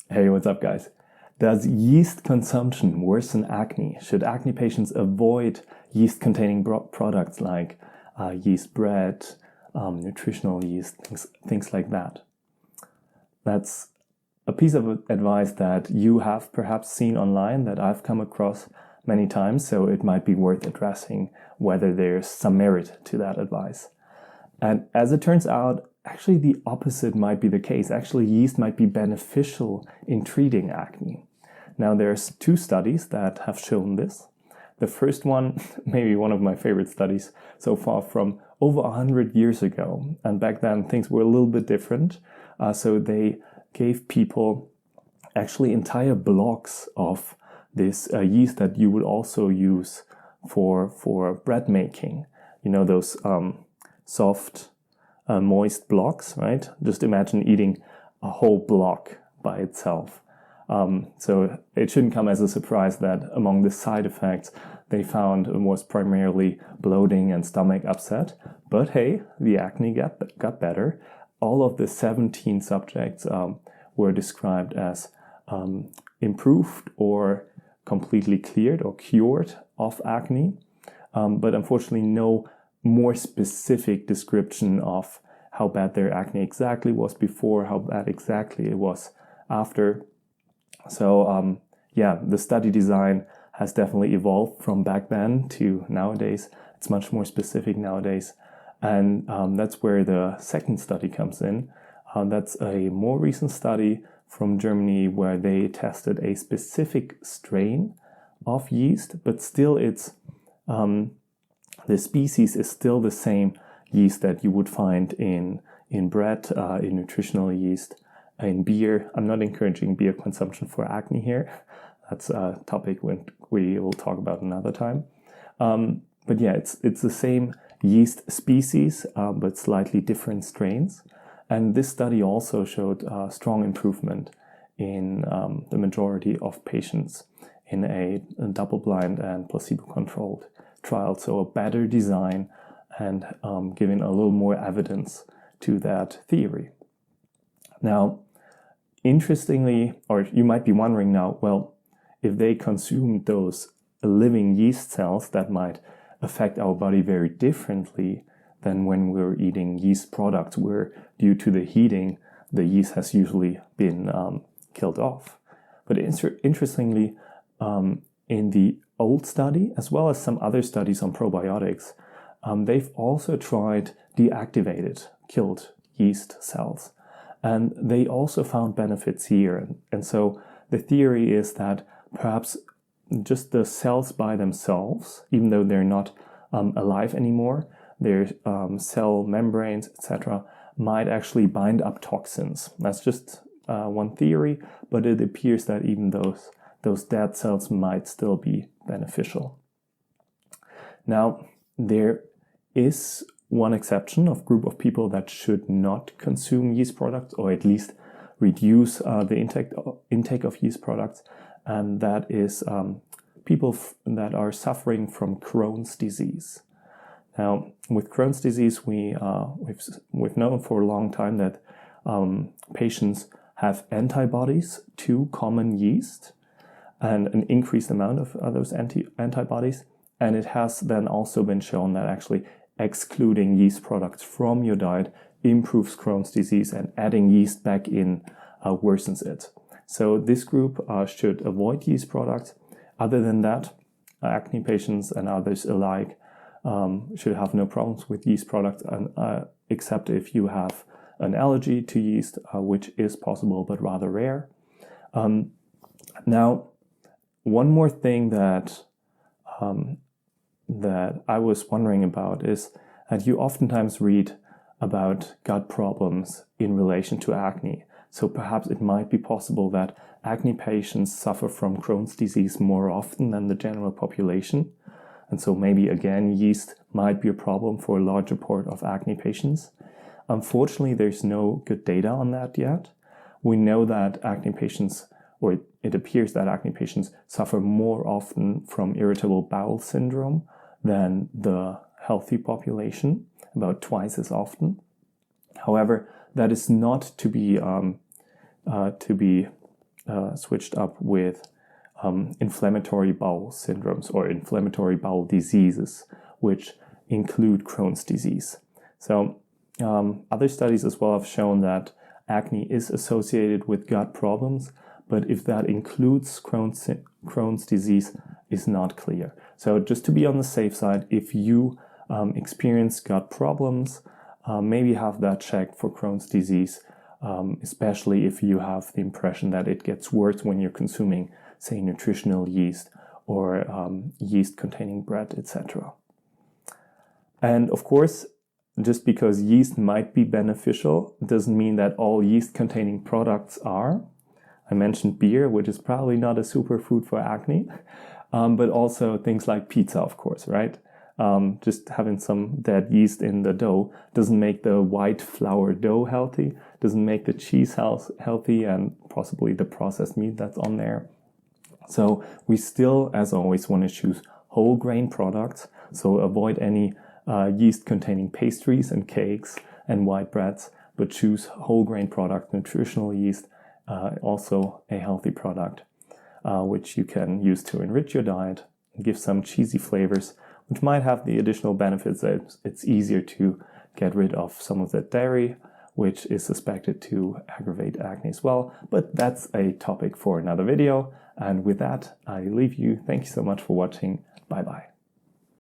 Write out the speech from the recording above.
Hey, what's up, guys? Does yeast consumption worsen acne? Should acne patients avoid yeast-containing products like yeast bread, nutritional yeast, things like that? That's a piece of advice that you have perhaps seen online that I've come across many times, so it might be worth addressing whether there's some merit to that advice. And as it turns out, actually the opposite might be the case. Actually, yeast might be beneficial in treating acne. Now, there's 2 studies that have shown this. The first one, maybe one of my favorite studies so far, from over 100 years ago. And back then, things were a little bit different. So they gave people actually entire blocks of this yeast that you would also use for bread making. You know, those soft, moist blocks, right? Just imagine eating a whole block by itself. So it shouldn't come as a surprise that among the side effects they found was primarily bloating and stomach upset. But hey, the acne got better. All of the 17 subjects were described as improved or completely cleared or cured of acne. But unfortunately, no more specific description of how bad their acne exactly was before, how bad exactly it was after. So yeah, the study design has definitely evolved from back then to nowadays. It's much more specific nowadays. And that's where the second study comes in. That's a more recent study from Germany where they tested a specific strain of yeast, but still it's the species is still the same yeast that you would find in bread, in nutritional yeast, in beer. I'm not encouraging beer consumption for acne here. That's a topic we will talk about another time. But yeah, it's the same yeast species, but slightly different strains. And this study also showed strong improvement in the majority of patients in a double-blind and placebo-controlled trial. So a better design and giving a little more evidence to that theory. Now, interestingly, or you might be wondering now, well, if they consume those living yeast cells, that might affect our body very differently than when we're eating yeast products, where due to the heating, the yeast has usually been killed off. But interestingly, in the old study, as well as some other studies on probiotics, they've also tried deactivated, killed yeast cells. And they also found benefits here. And so the theory is that perhaps just the cells by themselves, even though they're not alive anymore, their cell membranes, etc., might actually bind up toxins. That's just one theory, but it appears that even those dead cells might still be beneficial. Now, there is one exception of group of people that should not consume yeast products, or at least reduce the intake of yeast products, and that is people that are suffering from Crohn's disease. Now, with Crohn's disease, we've known for a long time that patients have antibodies to common yeast and an increased amount of those antibodies. And it has then also been shown that actually excluding yeast products from your diet improves Crohn's disease, and adding yeast back in worsens it. So this group should avoid yeast products. Other than that, acne patients and others alike should have no problems with yeast products, except if you have an allergy to yeast, which is possible but rather rare. Now, one more thing that I was wondering about is that you oftentimes read about gut problems in relation to acne. So perhaps it might be possible that acne patients suffer from Crohn's disease more often than the general population. And so maybe again, yeast might be a problem for a larger part of acne patients. Unfortunately, there's no good data on that yet. We know that acne patients, or it appears that acne patients suffer more often from irritable bowel syndrome than the healthy population, about twice as often. However, that is not to be switched up with inflammatory bowel syndromes or inflammatory bowel diseases, which include Crohn's disease. So other studies as well have shown that acne is associated with gut problems, but if that includes Crohn's disease is not clear. So just to be on the safe side, if you experience gut problems, maybe have that checked for Crohn's disease, especially if you have the impression that it gets worse when you're consuming, say, nutritional yeast or yeast-containing bread, etc. And of course, just because yeast might be beneficial doesn't mean that all yeast-containing products are. I mentioned beer, which is probably not a superfood for acne, but also things like pizza, of course, right? Just having some dead yeast in the dough doesn't make the white flour dough healthy, doesn't make the cheese healthy, and possibly the processed meat that's on there. So we still, as always, want to choose whole grain products, so avoid any yeast-containing pastries and cakes and white breads, but choose whole grain products, nutritional yeast, also a healthy product, which you can use to enrich your diet, give some cheesy flavors, which might have the additional benefits that it's easier to get rid of some of the dairy, which is suspected to aggravate acne as well. But that's a topic for another video. And with that, I leave you. Thank you so much for watching. Bye-bye.